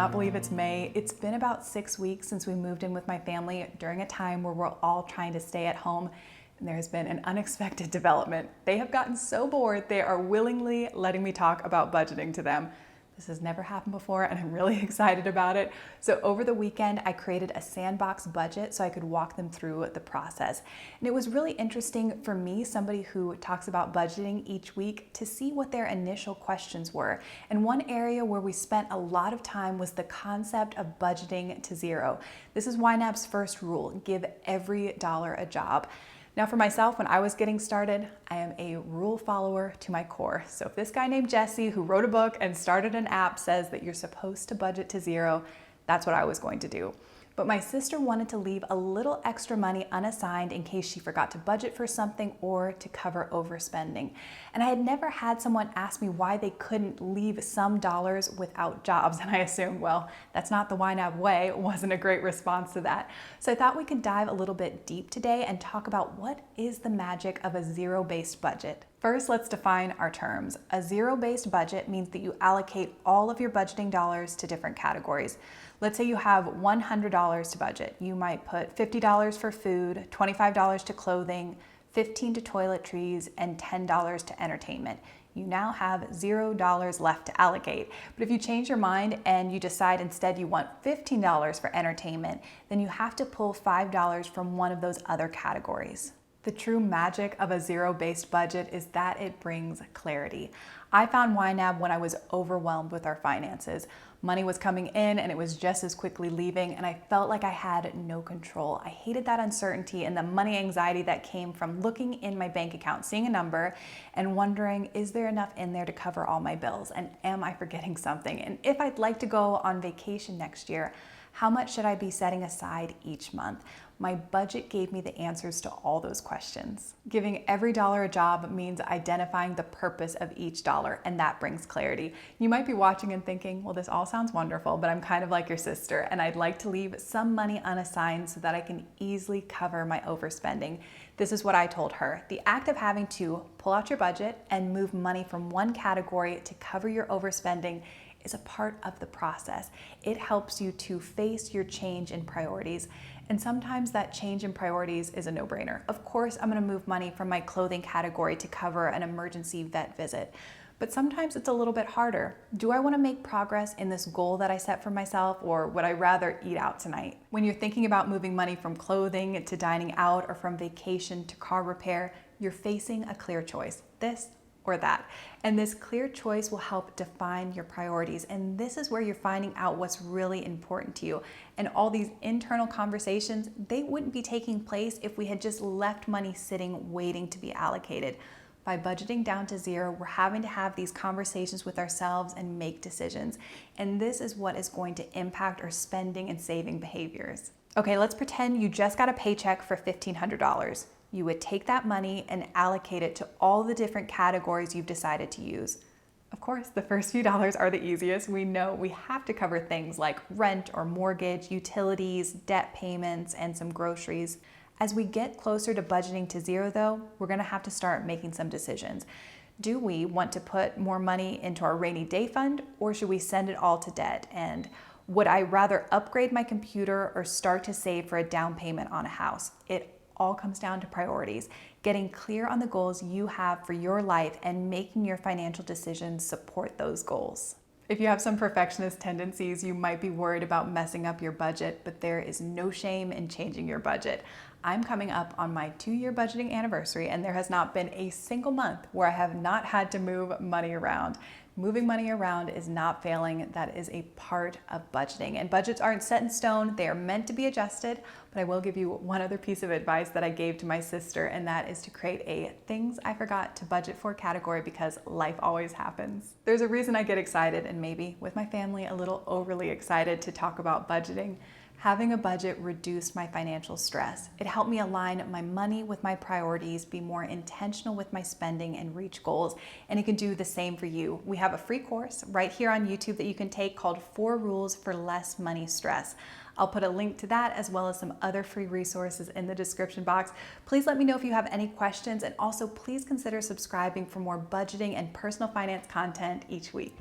cannot believe it's May. It's been about 6 weeks since we moved in with my family during a time where we're all trying to stay at home, and there has been an unexpected development. They have gotten so bored, they are willingly letting me talk about budgeting to them. This has never happened before, and I'm really excited about it. So over the weekend, I created a sandbox budget so I could walk them through the process. And it was really interesting for me, somebody who talks about budgeting each week, to see what their initial questions were. And one area where we spent a lot of time was the concept of budgeting to zero. This is YNAB's first rule: give every dollar a job. Now for myself, when I was getting started, I am a rule follower to my core. So if this guy named Jesse, who wrote a book and started an app, says that you're supposed to budget to zero, that's what I was going to do. But my sister wanted to leave a little extra money unassigned in case she forgot to budget for something or to cover overspending. And I had never had someone ask me why they couldn't leave some dollars without jobs. And I assumed, well, that's not the YNAB way. It wasn't a great response to that. So I thought we could dive a little bit deep today and talk about what is the magic of a zero-based budget. First, let's define our terms. A zero-based budget means that you allocate all of your budgeting dollars to different categories. Let's say you have $100 to budget. You might put $50 for food, $25 to clothing, $15 to toiletries, and $10 to entertainment. You now have $0 left to allocate. But if you change your mind and you decide instead you want $15 for entertainment, then you have to pull $5 from one of those other categories. The true magic of a zero-based budget is that it brings clarity. I found YNAB when I was overwhelmed with our finances. Money was coming in and it was just as quickly leaving, and I felt like I had no control. I hated that uncertainty and the money anxiety that came from looking in my bank account, seeing a number, and wondering, is there enough in there to cover all my bills? And am I forgetting something? And if I'd like to go on vacation next year, how much should I be setting aside each month? My budget gave me the answers to all those questions. Giving every dollar a job means identifying the purpose of each dollar, and that brings clarity. You might be watching and thinking, well, this all sounds wonderful, but I'm kind of like your sister, and I'd like to leave some money unassigned so that I can easily cover my overspending. This is what I told her. The act of having to pull out your budget and move money from one category to cover your overspending is a part of the process. It helps you to face your change in priorities. And sometimes that change in priorities is a no-brainer. Of course, I'm gonna move money from my clothing category to cover an emergency vet visit. But sometimes it's a little bit harder. Do I wanna make progress in this goal that I set for myself, or would I rather eat out tonight? When you're thinking about moving money from clothing to dining out or from vacation to car repair, you're facing a clear choice. This or that. And this clear choice will help define your priorities. And this is where you're finding out what's really important to you. And all these internal conversations, they wouldn't be taking place if we had just left money sitting waiting to be allocated. By budgeting down to zero, we're having to have these conversations with ourselves and make decisions. And this is what is going to impact our spending and saving behaviors. Okay, let's pretend you just got a paycheck for $1,500. You would take that money and allocate it to all the different categories you've decided to use. Of course, the first few dollars are the easiest. We know we have to cover things like rent or mortgage, utilities, debt payments, and some groceries. As we get closer to budgeting to zero though, we're gonna have to start making some decisions. Do we want to put more money into our rainy day fund, or should we send it all to debt? And would I rather upgrade my computer or start to save for a down payment on a house? It all comes down to priorities. Getting clear on the goals you have for your life and making your financial decisions support those goals. If you have some perfectionist tendencies, you might be worried about messing up your budget, but there is no shame in changing your budget. I'm coming up on my 2-year budgeting anniversary, and there has not been a single month where I have not had to move money around. Moving money around is not failing. That is a part of budgeting. And budgets aren't set in stone. They are meant to be adjusted. But I will give you one other piece of advice that I gave to my sister, and that is to create a things I forgot to budget for category, because life always happens. There's a reason I get excited, and maybe with my family a little overly excited, to talk about budgeting. Having a budget reduced my financial stress. It helped me align my money with my priorities, be more intentional with my spending, and reach goals. And it can do the same for you. We have a free course right here on YouTube that you can take called 4 Rules for Less Money Stress. I'll put a link to that as well as some other free resources in the description box. Please let me know if you have any questions, and also please consider subscribing for more budgeting and personal finance content each week.